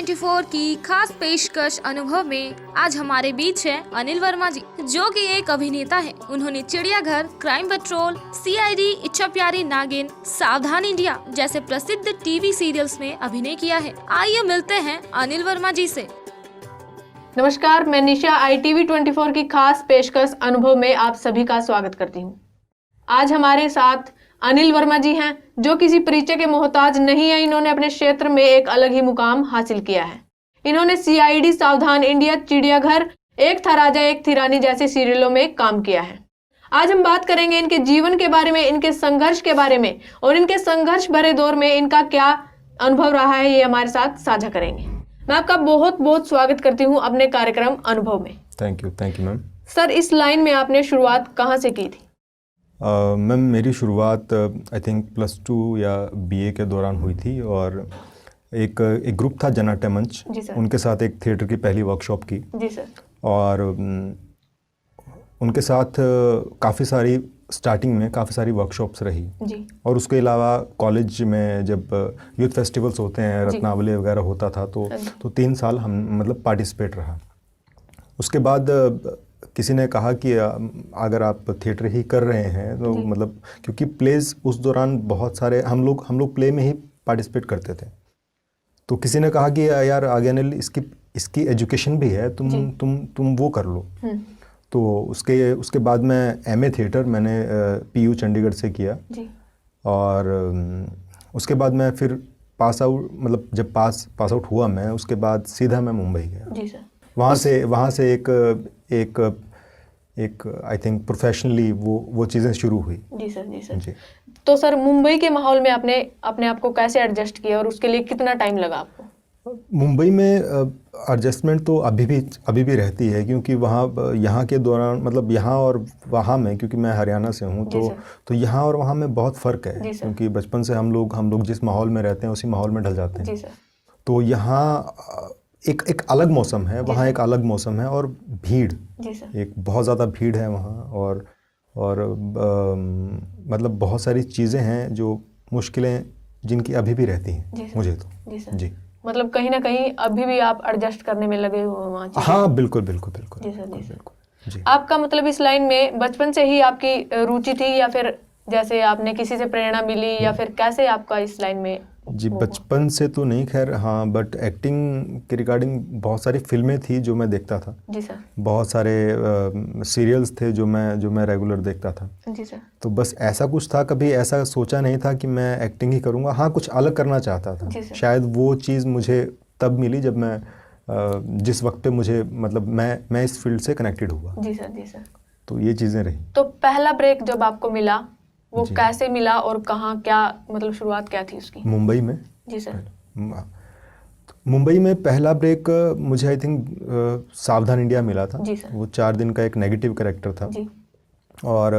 टी24 की खास पेशकश अनुभव में आज हमारे बीच है अनिल वर्मा जी, जो कि एक अभिनेता है। उन्होंने चिड़ियाघर, क्राइम पेट्रोल, सीआईडी, इच्छा प्यारी नागिन, सावधान इंडिया जैसे प्रसिद्ध टीवी सीरियल्स में अभिनय किया है। आइए मिलते हैं अनिल वर्मा जी से। नमस्कार, मैं निशा ITV24 की खास पेशकश अनुभव में आप सभी का स्वागत करती हूँ। आज हमारे साथ अनिल वर्मा जी हैं, जो किसी परिचय के मोहताज नहीं है। इन्होंने अपने क्षेत्र में एक अलग ही मुकाम हासिल किया है। इन्होंने CID, सावधान इंडिया, चिड़ियाघर, एक था राजा एक थी रानी जैसे सीरियलों में काम किया है। आज हम बात करेंगे इनके जीवन के बारे में, इनके संघर्ष के बारे में और इनके संघर्ष भरे दौर में इनका क्या अनुभव रहा है, ये हमारे साथ साझा करेंगे। मैं आपका बहुत बहुत स्वागत करती हूँ अपने कार्यक्रम अनुभव में। Thank you ma'am. सर, इस लाइन में आपने शुरुआत कहाँ से की थी? मैम, मेरी शुरुआत आई थिंक +2 या BA के दौरान हुई थी और एक ग्रुप था जनाट्य मंच, उनके साथ एक थिएटर की पहली वर्कशॉप की। जी सर। और उनके साथ काफ़ी सारी स्टार्टिंग में काफ़ी सारी वर्कशॉप्स रही जी। और उसके अलावा कॉलेज में जब यूथ फेस्टिवल्स होते हैं, रत्नावली वगैरह होता था तो 3 साल हम मतलब पार्टिसिपेट रहा। उसके बाद किसी ने कहा कि अगर आप थिएटर ही कर रहे हैं तो मतलब, क्योंकि प्लेज उस दौरान बहुत सारे हम लोग प्ले में ही पार्टिसिपेट करते थे, तो किसी ने कहा कि यार आगे अनिल, इसकी एजुकेशन भी है, तुम वो कर लो। तो उसके बाद मैं MA थिएटर मैंने PU चंडीगढ़ से किया जी। और उसके बाद मैं फिर पास आउट, मतलब जब पास आउट हुआ मैं, उसके बाद सीधा मैं मुंबई गया जी सर। वहाँ से एक आई थिंक प्रोफेशनली वो चीज़ें शुरू हुई जी सर। जी। तो सर, मुंबई के माहौल में आपने अपने आप को कैसे एडजस्ट किया और उसके लिए कितना टाइम लगा आपको? मुंबई में एडजस्टमेंट तो अभी भी रहती है, क्योंकि वहाँ यहाँ के दौरान, मतलब यहाँ और वहाँ में, क्योंकि मैं हरियाणा से हूँ तो यहाँ और वहाँ में बहुत फ़र्क है, क्योंकि बचपन से हम लोग जिस माहौल में रहते हैं उसी माहौल में ढल जाते हैं। तो यहाँ एक अलग मौसम है, वहाँ एक अलग मौसम है और भीड़, एक बहुत ज़्यादा भीड़ है वहाँ और मतलब बहुत सारी चीज़ें हैं जो मुश्किलें जिनकी अभी भी रहती हैं मुझे तो जी। मतलब कहीं ना कहीं अभी भी आप एडजस्ट करने में लगे हुए हैं वहाँ? हाँ, बिल्कुल। जी। आपका मतलब इस लाइन में बचपन से ही आपकी रुचि थी, या फिर जैसे आपने किसी से प्रेरणा मिली, या फिर कैसे आपका इस लाइन में? जी, बचपन से तो नहीं, खैर हाँ, बट एक्टिंग के रिगार्डिंग बहुत सारी फिल्में थी जो मैं देखता था जी सर। बहुत सारे सीरियल्स थे जो मैं रेगुलर देखता था जी सर। तो बस ऐसा कुछ था, कभी ऐसा सोचा नहीं था कि मैं एक्टिंग ही करूँगा। हाँ, कुछ अलग करना चाहता था। शायद वो चीज़ मुझे तब मिली जब मैं जिस वक्त पे मुझे, मतलब मैं इस फील्ड से कनेक्टेड हुआ जी सर। तो ये चीज़ें रही। तो पहला ब्रेक जब आपको मिला, वो कैसे मिला और कहाँ, क्या मतलब शुरुआत क्या थी उसकी? मुंबई में जी सर। मुंबई में पहला ब्रेक मुझे आई थिंक सावधान इंडिया मिला था जी सर। वो 4 दिन का एक नेगेटिव कैरेक्टर था जी। और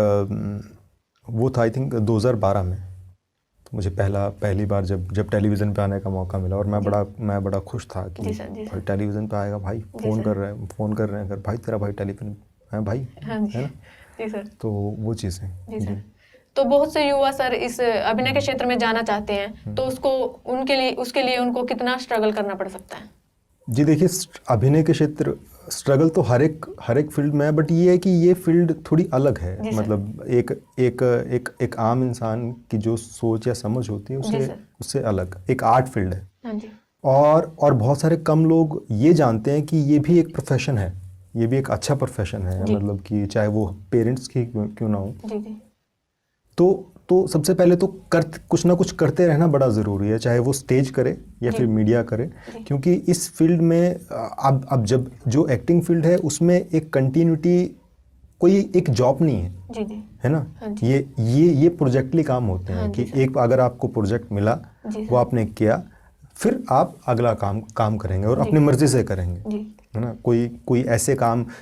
वो था आई थिंक 2012 में। तो मुझे पहली बार जब टेलीविज़न पे आने का मौका मिला, और मैं बड़ा खुश था कि भाई टेलीविज़न पे आएगा, भाई फ़ोन कर रहे हैं अगर, भाई तेरा भाई टेलीविज़न है भाई, है ना जी सर। तो वो चीज़ें जी। तो बहुत से युवा सर इस अभिनय के क्षेत्र में जाना चाहते हैं, तो उसके लिए उनको कितना स्ट्रगल करना पड़ सकता है? जी देखिए, अभिनय के क्षेत्र स्ट्रगल तो हर एक फील्ड में है, बट ये है कि ये फील्ड थोड़ी अलग है। मतलब एक आम इंसान की जो सोच या समझ होती है उससे अलग एक आर्ट फील्ड है। हाँ जी। और बहुत सारे कम लोग ये जानते हैं कि ये भी एक प्रोफेशन है, ये भी एक अच्छा प्रोफेशन है, मतलब कि चाहे वो पेरेंट्स की क्यों ना हो। तो सबसे पहले तो कुछ ना कुछ करते रहना बड़ा ज़रूरी है, चाहे वो स्टेज करे या फिर मीडिया करे, क्योंकि इस फील्ड में अब जब जो एक्टिंग फील्ड है उसमें एक कंटिन्यूटी, कोई एक जॉब नहीं है है ना। ये प्रोजेक्टली काम होते हैं कि एक अगर आपको प्रोजेक्ट मिला, वो आपने किया, फिर आप अगला काम करेंगे और अपनी मर्जी से करेंगे, है ना। कोई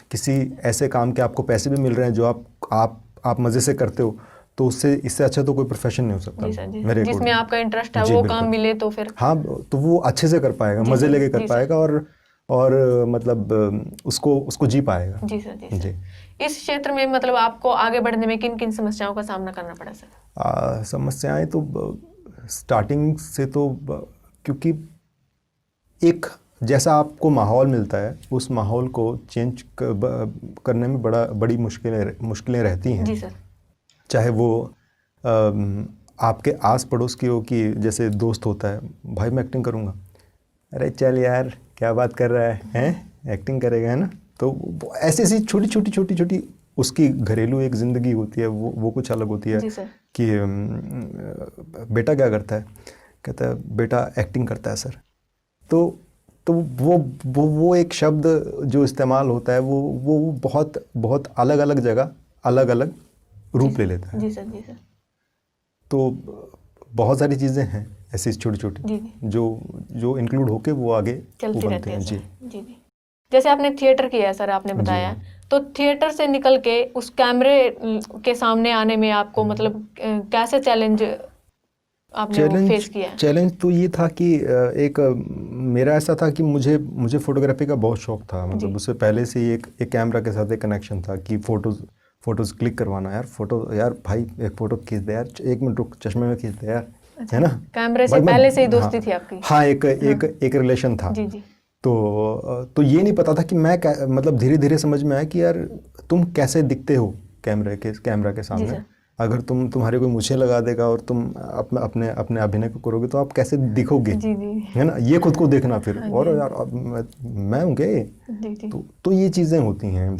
किसी ऐसे काम के आपको पैसे भी मिल रहे हैं जो आप मज़े से करते हो, तो इससे अच्छा तो कोई प्रोफेशन नहीं हो सकता मेरे जिसमें आपका इंटरेस्ट है वो काम मिले तो फिर हाँ, तो वो अच्छे से कर पाएगा, मज़े लेके कर पाएगा और मतलब उसको जी पाएगा जी सर। जी। इस क्षेत्र में मतलब आपको आगे बढ़ने में किन किन समस्याओं का सामना करना पड़ा सर? समस्याएं तो स्टार्टिंग से तो, क्योंकि एक जैसा आपको माहौल मिलता है उस माहौल को चेंज करने में बड़ी मुश्किलें रहती हैं। जी सर। चाहे वो आपके आस पड़ोस की हो कि जैसे दोस्त होता है, भाई मैं एक्टिंग करूँगा, अरे चल यार क्या बात कर रहा है, हैं एक्टिंग करेगा, है ना। तो ऐसी ऐसी छोटी छोटी उसकी घरेलू एक ज़िंदगी होती है, वो कुछ अलग होती है। जी सर। कि बेटा क्या करता है, कहता है बेटा एक्टिंग करता है सर। तो वो एक शब्द जो इस्तेमाल होता है वो बहुत अलग अलग जगह अलग अलग रूप ले लेता है। जी सर। जी सर। तो बहुत सारी चीज़ें हैं ऐसी छोटी छोटी जो इंक्लूड होके वो आगे चलती रहती हैं। है। जी जी जी। जैसे आपने थिएटर किया है सर, आपने बताया, तो थिएटर से निकल के उस कैमरे के सामने आने में आपको मतलब कैसे चैलेंज आपने वो फेस किया है? चैलेंज तो ये था कि एक मेरा ऐसा था कि मुझे फोटोग्राफी का बहुत शौक था। मतलब उससे पहले से ही एक कैमरा के साथ एक कनेक्शन था कि फोटोज़ क्लिक करवाना, यार भाई एक फ़ोटो खींच दे यार, 1 मिनट रुक, चश्मे में खींच दे यार, है ना। कैमरे से पहले से ही दोस्ती थी आपकी? हाँ, एक रिलेशन था। जी जी। तो ये नहीं पता था कि मैं मतलब धीरे धीरे समझ में आया कि यार तुम कैसे दिखते हो कैमरा के सामने। अगर तुम्हारे कोई मूछें लगा देगा और तुम अपने अभिनय को करोगे तो आप कैसे दिखोगे, जी जी, है ना। ये खुद को देखना फिर, और यार मैं हूँ क्या, तो ये चीज़ें होती हैं।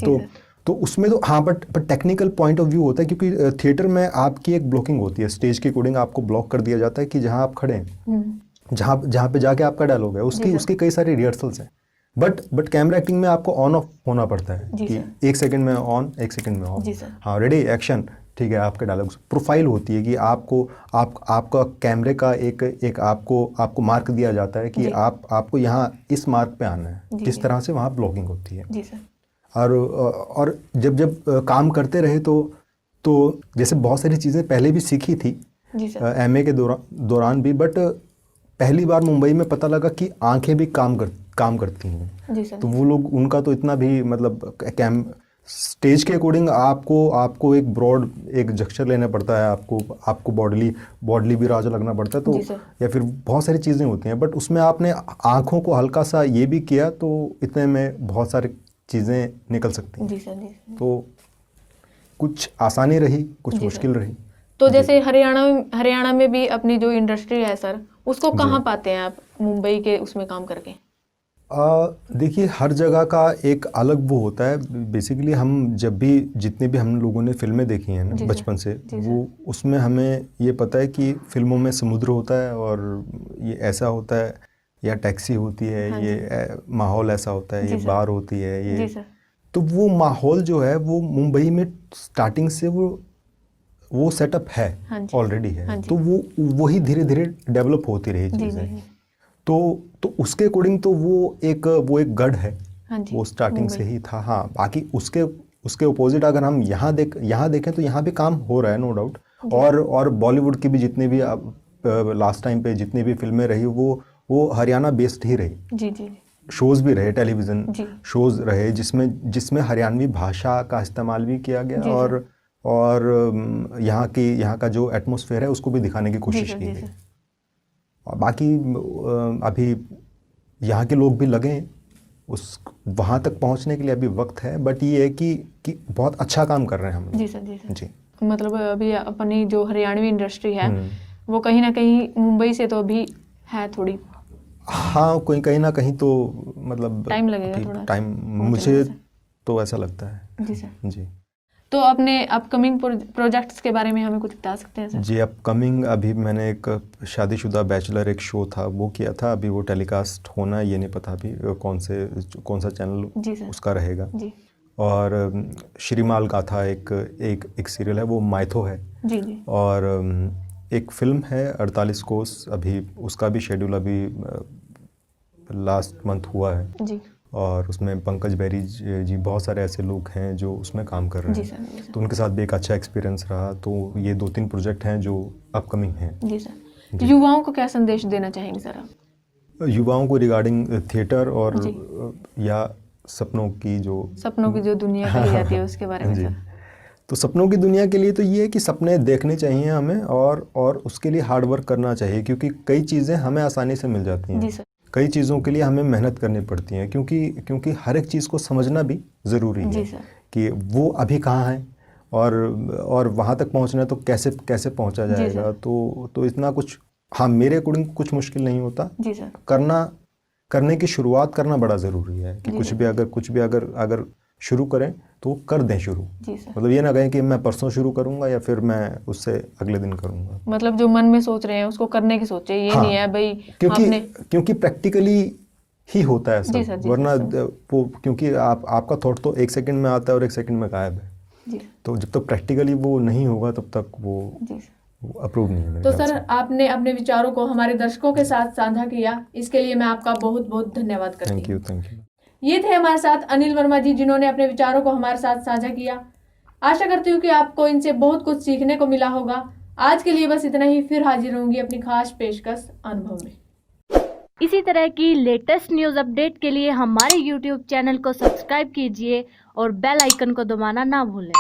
तो उसमें तो हाँ, but technical point of view होता है, क्योंकि थिएटर में आपकी एक ब्लॉकिंग होती है, स्टेज के अकॉर्डिंग आपको ब्लॉक कर दिया जाता है कि जहाँ आप खड़े हैं, जहाँ पे जाके आपका डायलॉग है उसकी कई सारी रिहर्सल्स हैं। बट कैमरा एक्टिंग में आपको ऑन ऑफ होना पड़ता है कि 1 सेकंड में ऑन, 1 सेकंड में ऑफ, हाँ रेडी एक्शन, ठीक है। आपके डायलॉग प्रोफाइल होती है कि आपका कैमरे का एक आपको मार्क दिया जाता है कि आपको यहाँ इस मार्क पे आना है, किस तरह से वहाँ ब्लॉकिंग होती है। जी सर। और जब काम करते रहे तो जैसे बहुत सारी चीज़ें पहले भी सीखी थी MA के दौरान भी, बट पहली बार मुंबई में पता लगा कि आंखें भी काम करती हैं। तो वो लोग, उनका तो इतना भी मतलब स्टेज के अकॉर्डिंग आपको एक ब्रॉड एक जक्चर लेना पड़ता है, आपको बॉडली भी राजा लगना पड़ता है, तो या फिर बहुत सारी चीज़ें होती हैं। बट उसमें आपने आँखों को हल्का सा ये भी किया तो इतने में बहुत सारी चीज़ें निकल सकती हैं। जी सर। तो कुछ आसानी रही, कुछ मुश्किल रही। तो जैसे हरियाणा में भी अपनी जो इंडस्ट्री है सर, उसको कहाँ पाते हैं आप मुंबई के उसमें काम करके? देखिए हर जगह का एक अलग वो होता है। बेसिकली हम जितने भी हम लोगों ने फिल्में देखी हैं ना बचपन से, वो उसमें हमें ये पता है कि फिल्मों में समुद्र होता है और ये ऐसा होता है, या टैक्सी होती है, ये माहौल ऐसा होता है, ये बार होती है, ये तो वो माहौल जो है वो मुंबई में स्टार्टिंग से वो सेटअप है, ऑलरेडी है। तो वही धीरे धीरे डेवलप होती रही चीज़ें। तो उसके अकॉर्डिंग तो वो एक गढ़ है, वो स्टार्टिंग से ही था। हाँ, बाकी उसके अपोजिट अगर हम यहाँ देखें तो यहाँ भी काम हो रहा है, नो डाउट। और बॉलीवुड की भी जितने भी लास्ट टाइम पे जितनी भी फिल्में रही वो हरियाणा बेस्ड ही रही। जी। शोज़ भी रहे, टेलीविज़न शोज़ रहे जिसमें हरियाणवी भाषा का इस्तेमाल भी किया गया, और यहाँ का जो एटमॉस्फेयर है उसको भी दिखाने की कोशिश की गई। और बाकी अभी यहाँ के लोग भी लगे वहाँ तक पहुँचने के लिए अभी वक्त है, बट ये है कि बहुत अच्छा काम कर रहे हैं हम लोग। जी सर। जी। मतलब अभी अपनी जो हरियाणवी इंडस्ट्री है वो कहीं ना कहीं मुंबई से तो अभी है थोड़ी, हाँ कहीं ना कहीं तो मतलब टाइम लगेगा, थोड़ा टाइम, मुझे तो ऐसा लगता है। जी सर। जी। तो अपने अपकमिंग प्रोजेक्ट्स के बारे में हमें कुछ बता सकते हैं सर? जी, अपकमिंग अभी मैंने एक शादीशुदा बैचलर एक शो था वो किया था, अभी वो टेलीकास्ट होना है ये नहीं पता अभी कौन सा चैनल उसका रहेगा। जी। और श्रीमाल गाथा एक सीरियल है, वो माइथो है। जी। और एक फिल्म है 48 कोस, अभी उसका भी शेड्यूल अभी लास्ट मंथ हुआ है। जी। और उसमें पंकज बैरी जी बहुत सारे ऐसे लोग हैं जो उसमें काम कर रहे हैं। जी सर। तो उनके साथ भी एक अच्छा एक्सपीरियंस रहा। तो ये 2-3 प्रोजेक्ट हैं जो अपकमिंग हैं। जी सर। युवाओं को क्या संदेश देना चाहेंगे सर आप? युवाओं को रिगार्डिंग थिएटर और या सपनों की जो दुनिया कही जाती है उसके बारे में सर? तो सपनों की दुनिया के लिए तो ये है कि सपने देखने चाहिए हमें, और उसके लिए हार्ड वर्क करना चाहिए, क्योंकि कई चीज़ें हमें आसानी से मिल जाती हैं। जी सर। कई चीज़ों के लिए हमें मेहनत करनी पड़ती है, क्योंकि हर एक चीज़ को समझना भी ज़रूरी जी है सर। कि वो अभी कहाँ है और वहाँ तक पहुँचना है तो कैसे कैसे पहुँचा जी जाएगा। तो इतना कुछ, हाँ, मेरे अकॉर्डिंग कुछ मुश्किल नहीं होता। जी सर। करने की शुरुआत करना बड़ा ज़रूरी है कि जी कुछ भी अगर शुरू करें तो कर दें शुरू। जी सर। मतलब ये ना कहें कि मैं परसों शुरू करूंगा या फिर मैं उससे अगले दिन करूंगा। मतलब जो मन में सोच रहे हैं उसको करने की सोचे, ये हाँ, नहीं है भाई आपने। क्योंकि प्रैक्टिकली ही होता है जी सब, सर, जी वरना सर। वो, क्योंकि आपका थॉट तो 1 सेकंड में आता है और 1 सेकंड में गायब है। जी तो जब तक प्रैक्टिकली वो नहीं होगा तब तक वो जी सर। अप्रूव नहीं है मेरे तो ख्याल सर से। आपने अपने विचारों को हमारे दर्शकों के साथ साझा किया, इसके लिए मैं आपका बहुत बहुत धन्यवाद करती हूँ। Thank you. ये थे हमारे साथ अनिल वर्मा जी, जिन्होंने अपने विचारों को हमारे साथ साझा किया। आशा करती हूँ कि आपको इनसे बहुत कुछ सीखने को मिला होगा। आज के लिए बस इतना ही, फिर हाजिर होंगी अपनी खास पेशकश अनुभव में। इसी तरह की लेटेस्ट न्यूज़ अपडेट के लिए हमारे YouTube चैनल को सब्सक्राइब कीजिए और बेल आइकन को दबाना ना भूलें।